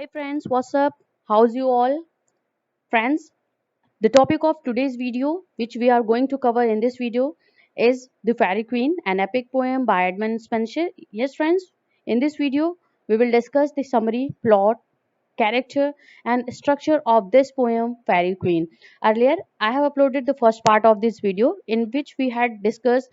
Hey friends, what's up? How's you all? Friends, the topic of today's video, which we are going to cover in this video, is The Fairy Queen, an epic poem by Edmund Spenser. Yes, friends, in this video, we will discuss the summary, plot, character, and structure of this poem, Fairy Queen. Earlier, I have uploaded the first part of this video in which we had discussed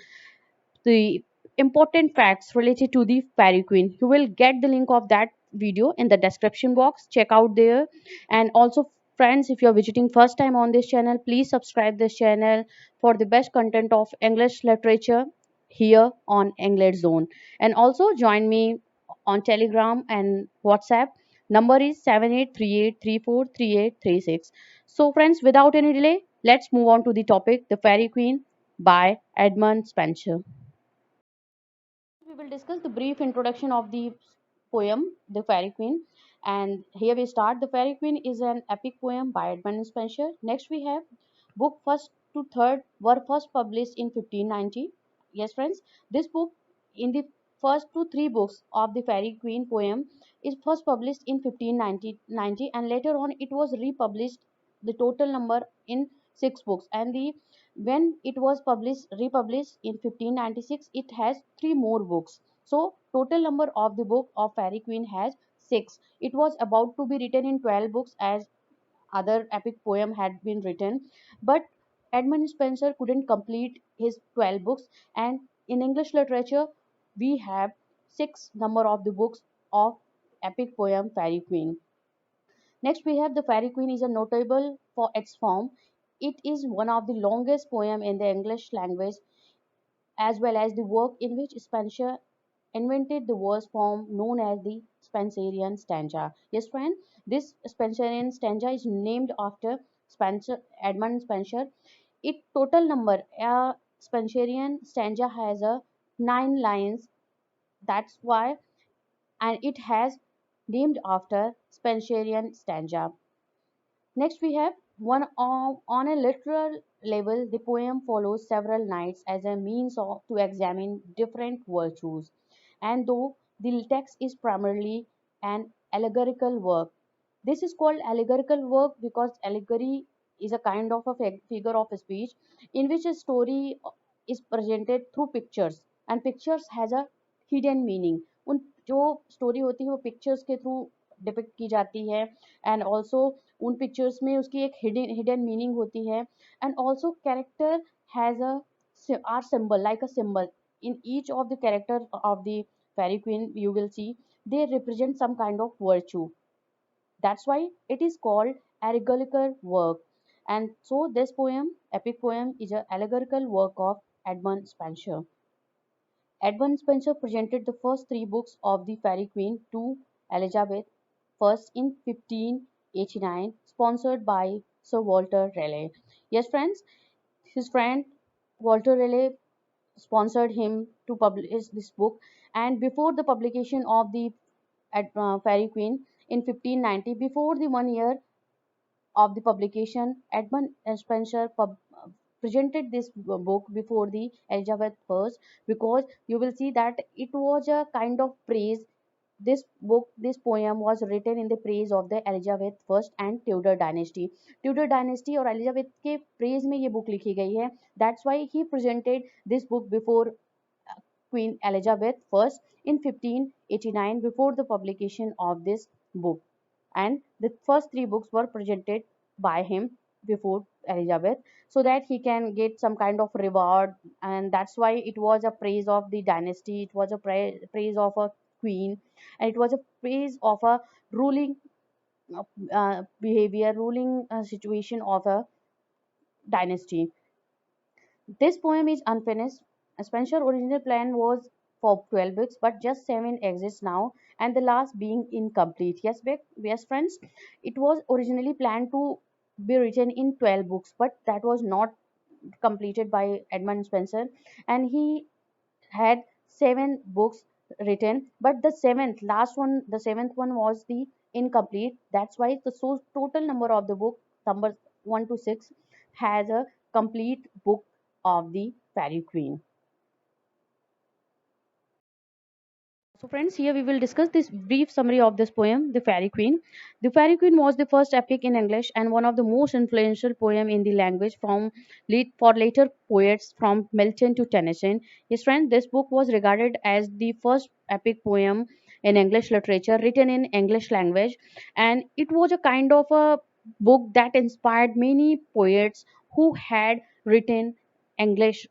the important facts related to the fairy queen. You will get the link of that video in the description box. Check out there. And also, friends, if you're visiting first time on this channel, please subscribe this channel for the best content of English literature here on English Zone. And also join me on Telegram and WhatsApp. Number is 7838343836. So friends, without any delay, let's move on to the topic, The Fairy Queen by Edmund Spenser. We will discuss the brief introduction of the poem, The Fairy Queen. And here we start. The Fairy Queen is an epic poem by Edmund Spenser. Next, we have book first to third were first published in 1590. Yes, friends, this book in the first two three books of the Fairy Queen poem is first published in 1590 and later on it was republished the total number in six books and the when it was published republished in 1596 it has three more books, so total number of the book of Fairy Queen has six. It was about to be written in 12 books as other epic poem had been written, but Edmund Spenser couldn't complete his 12 books, and in English literature we have six number of the books of epic poem Fairy Queen. Next, we have The Fairy Queen is a notable for its form. It is one of the longest poem in the English language, as well as the work in which Spenser invented the verse form known as the Spenserian stanza. Yes, friend, this Spenserian stanza is named after Spenser, Edmund Spenser. Its total number, a Spenserian stanza has a nine lines. That's why, and it has named after Spenserian stanza. Next, we have on a literal level, the poem follows several knights as a means to examine different virtues. And though the text is primarily an allegorical work, this is called allegorical work because allegory is a kind of a figure of speech in which a story is presented through pictures, and pictures has a hidden meaning. उन जो story होती है वो pictures के through depict की जाती है, and also उन पिक्चर्स में उसकी एक हिडन हिडन मीनिंग होती है, and also character has a R symbol like a symbol in each of the character of the fairy queen. You will see they represent some kind of virtue. That's why it is called allegorical work. And so this poem, epic poem, is an allegorical work of Edmund Spenser. Edmund Spenser presented the first three books of the Fairy Queen to Elizabeth I in 1589, sponsored by Sir Walter Raleigh. Yes, friends, his friend Walter Raleigh sponsored him to publish this book. And before the publication of the Fairy Queen in 1590, before the 1 year of the publication, Edmund Spenser presented this book before the Elizabeth I, because you will see that it was a kind of praise. This book, this poem was written in the praise of the Elizabeth I and Tudor dynasty. Tudor dynasty और Elizabeth के praise में ये book लिखी गई है. That's why he presented this book before Queen Elizabeth I in 1589 before the publication of this book. And the first three books were presented by him before Elizabeth so that he can get some kind of reward, and that's why it was a praise of the dynasty, it was a praise of a queen, and it was a praise of a ruling behavior, ruling situation of a dynasty. This poem is unfinished. Spencer's original plan was for 12 books, but just 7 exist now, and the last being incomplete. Yes, yes, friends, it was originally planned to be written in 12 books, but that was not completed by Edmund Spenser, and he had 7 books written, but the seventh one was the incomplete. That's why the total number of the book, number 1 to 6, has a complete book of the Fairy Queen. So, friends, here we will discuss this brief summary of this poem, The Fairy Queen. The Fairy Queen was the first epic in English and one of the most influential poem in the language for later poets from Milton to Tennyson. Yes, friend, this book was regarded as the first epic poem in English literature written in English language, and it was a kind of a book that inspired many poets who had written English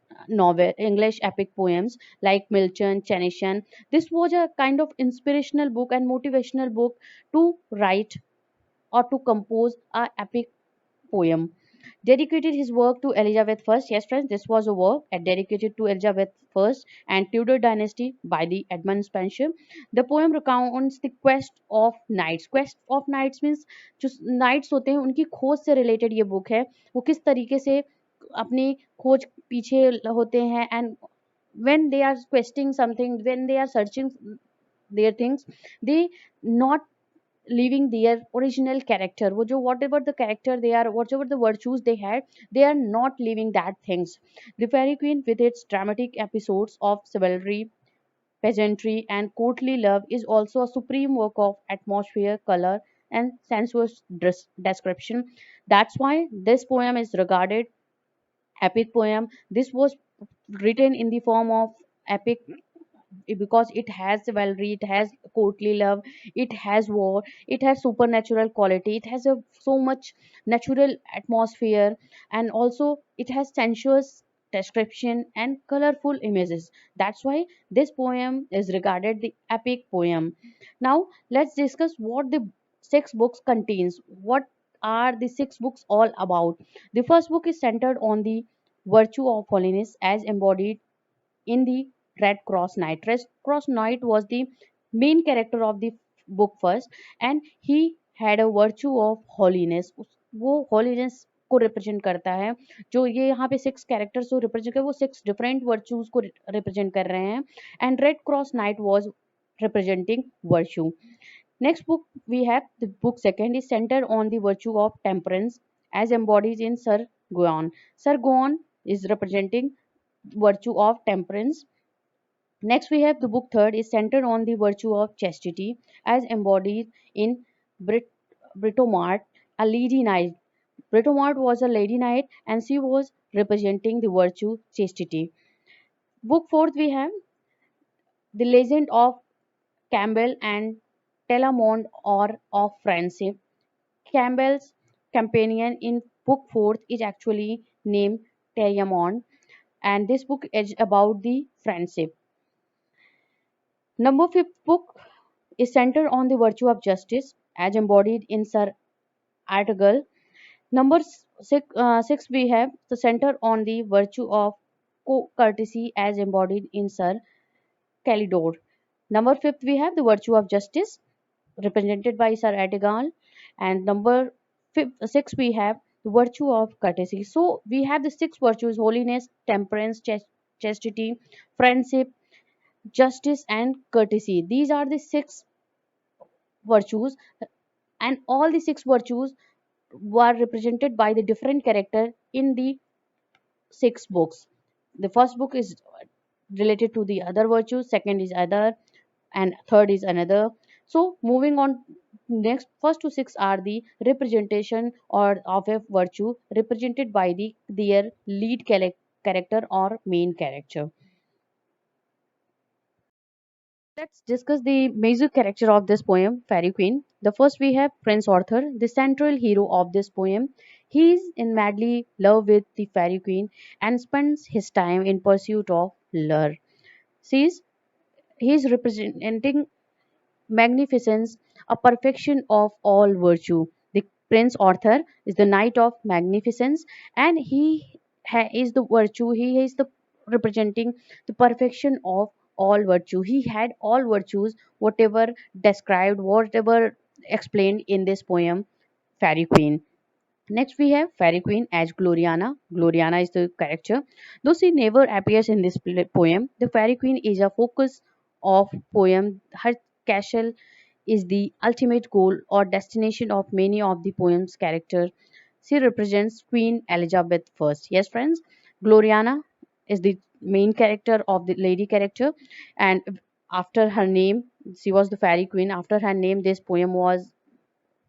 epic poems like Milton, Tennyson. This was a kind of inspirational book and motivational book to write or to compose a epic poem. Dedicated his work to Elizabeth I. Yes, friends, this was a work dedicated to Elizabeth I and Tudor dynasty by the Edmund Spenser. The poem recounts the quest of knights. Quest of knights means जो knights होते हैं उनकी खोज से related ये book है. वो किस तरीके से अपनी खोज पीछे होते हैं, and when they are questing something, when they are searching their things, they not leaving their original character. वो जो whatever the character they are, whatever the virtues they had, they are not leaving that things. The Fairy Queen, with its dramatic episodes of chivalry, pageantry, and courtly love, is also a supreme work of atmosphere, color, and sensuous description. That's why this poem is regarded epic poem. This was written in the form of epic because it has chivalry, it has courtly love, it has war, it has supernatural quality, it has so much natural atmosphere, and also it has sensuous description and colorful images. That's why this poem is regarded the epic poem. Now let's discuss what the six books contains. What are the six books all about? The first book is centered on the virtue of holiness as embodied in the Red Cross Knight. Red Cross Knight was the main character of the book first, and he had a virtue of holiness. वो holiness को represent करता है. जो ये यहाँ पे six characters जो represent कर वो सिक्स डिफरेंट वर्चूज को रिप्रेजेंट कर रहे हैं, and red cross night was representing virtue. Next book we have the book second is centered on the virtue of temperance as embodied in Sir Gawain. Sir Gawain is representing virtue of temperance. Next, we have the book third is centered on the virtue of chastity as embodied in Britomart, a lady knight. Britomart was a lady knight and she was representing the virtue chastity. Book fourth, we have the legend of Campbell and Telamond or of friendship. Campbell's companion in book fourth is actually named Telamond, and this book is about the friendship. Number fifth book is centered on the virtue of justice as embodied in Sir Artegal. Number six we have the center on the virtue of courtesy as embodied in Sir Calidore. Number fifth we have the virtue of justice represented by Sir Artegal, and number six we have the virtue of courtesy. So we have the six virtues: holiness, temperance, chastity, friendship, justice, and courtesy. These are the six virtues, and all the six virtues were represented by the different character in the six books. The first book is related to the other virtues, second is other, and third is another. So moving on, next first to six are the representation or of a virtue represented by their lead character or main character. Let's discuss the major character of this poem, Fairy Queen. The first we have Prince Arthur, the central hero of this poem. He is in madly love with the Fairy Queen and spends his time in pursuit of lure. Sees he is representing magnificence, a perfection of all virtue. The Prince Arthur is the knight of magnificence, and he is the virtue. He is the representing the perfection of all virtue. He had all virtues, whatever described, whatever explained in this poem, Fairy Queen. Next, we have Fairy Queen as Gloriana. Gloriana is the character. Though she never appears in this poem, the Fairy Queen is a focus of poem. Her castle is the ultimate goal or destination of many of the poem's characters. She represents Queen Elizabeth I. Yes, friends, Gloriana is the main character of the lady character, and after her name. She was the fairy queen. After her name, this poem was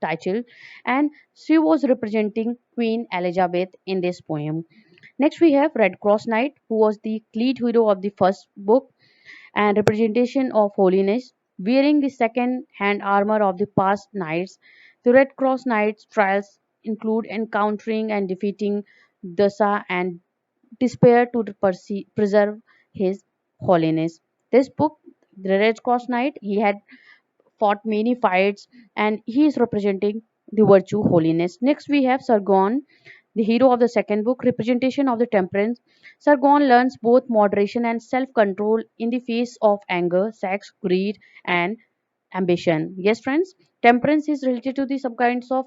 titled, and she was representing Queen Elizabeth in this poem. Next, we have Red Cross Knight, who was the lead hero of the first book and representation of holiness, wearing the second hand armor of the past knights. The Red Cross Knights' trials include encountering and defeating Dasa and despair to preserve his holiness. This book, the Red Cross Knight, he had fought many fights and he is representing the virtue holiness. Next, we have Sargon, the hero of the second book, representation of the temperance. Sargon learns both moderation and self control in the face of anger, sex, greed, and ambition. Yes, friends, temperance is related to the some kinds of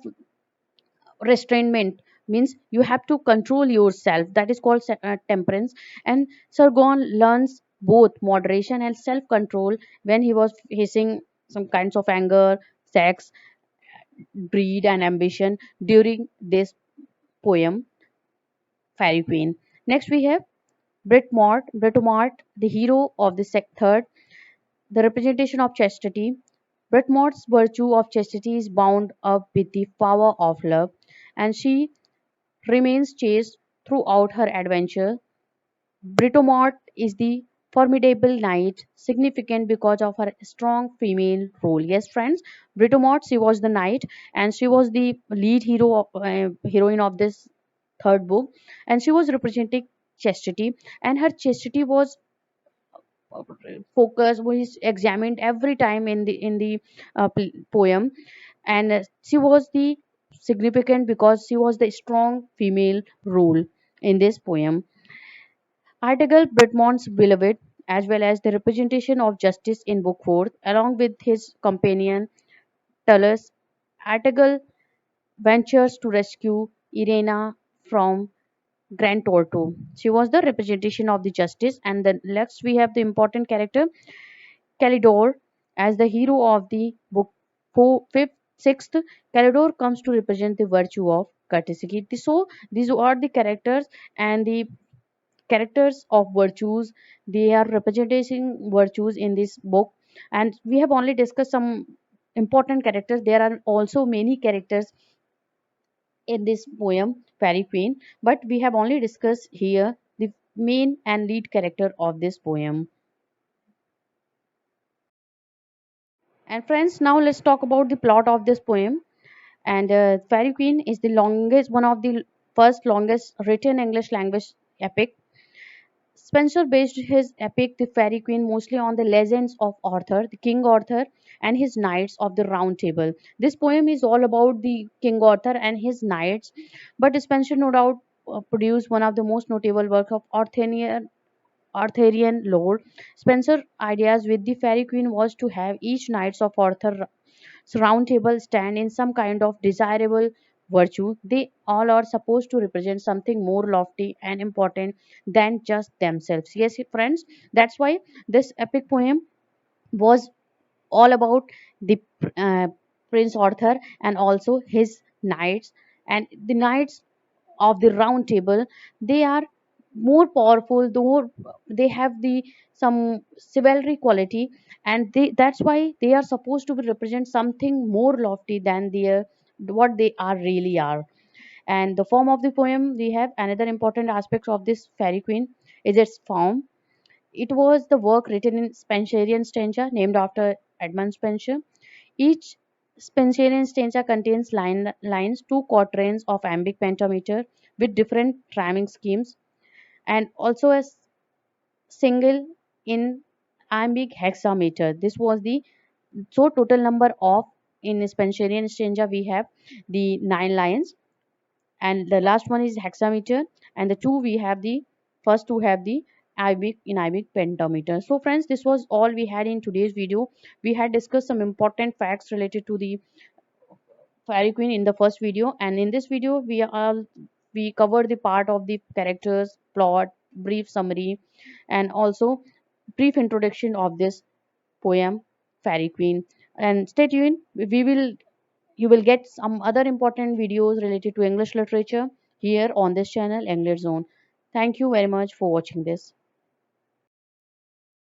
restrainment, means you have to control yourself, that is called temperance. And Sargon learns both moderation and self control when he was facing some kinds of anger, sex, greed, and ambition during this poem, Fairy Queen. Next, we have Britomart, the hero of the third, the representation of chastity. Britomart's virtue of chastity is bound up with the power of love, and she remains chaste throughout her adventure. Britomart is the formidable knight, significant because of her strong female role. Yes, friends, Britomart, she was the knight, and she was the lead heroine of this third book, and she was representing chastity, and her chastity was focused, was examined every time in the poem, and she was the significant because she was the strong female role in this poem. Article Britmont's beloved, as well as the representation of justice in Book 4, along with his companion Tullus. Article ventures to rescue Irena from Grand Torto. She was the representation of the justice, and then next we have the important character Calidor as the hero of the book 4, 5th, 6th. Calidor comes to represent the virtue of courtesy. So these are the characters and the characters of virtues. They are representing virtues in this book, and we have only discussed some important characters. There are also many characters in this poem, Fairy Queen, but we have only discussed here the main and lead character of this poem. And friends, now let's talk about the plot of this poem. And Fairy Queen is the longest, one of the first longest written English language epic. Spencer based his epic The Fairy Queen mostly on the legends of Arthur, the King Arthur, and his knights of the Round Table. This poem is all about the King Arthur and his knights, but Spencer no doubt produced one of the most notable works of Arthurian lore. Spencer's ideas with the Fairy Queen was to have each knights of Arthur round table stand in some kind of desirable virtue. They all are supposed to represent something more lofty and important than just themselves. Yes, friends, that's why this epic poem was all about the uh, Prince Arthur and also his knights. And the knights of the round table, they are more powerful, the more they have the some chivalry quality, and that's why they are supposed to represent something more lofty than their what they are really are. And the form of the poem, we have another important aspect of this Fairy Queen is its form. It was the work written in Spencerian stanza named after Edmund Spencer. Each Spencerian stanza contains lines, two quatrains of iambic pentameter with different rhyming schemes, and also a single in iambic hexameter. This was the so total number of in Spencerian stanza we have the 9 lines, and the last one is hexameter, and the two we have the first two have the iambic pentameter. So friends, this was all we had in today's video. We had discussed some important facts related to the Fairy Queen in the first video, and in this video we covered the part of the characters, plot, brief summary, and also brief introduction of this poem, Fairy Queen. And stay tuned. We will You will get some other important videos related to English literature here on this channel, English Zone. Thank you very much for watching this.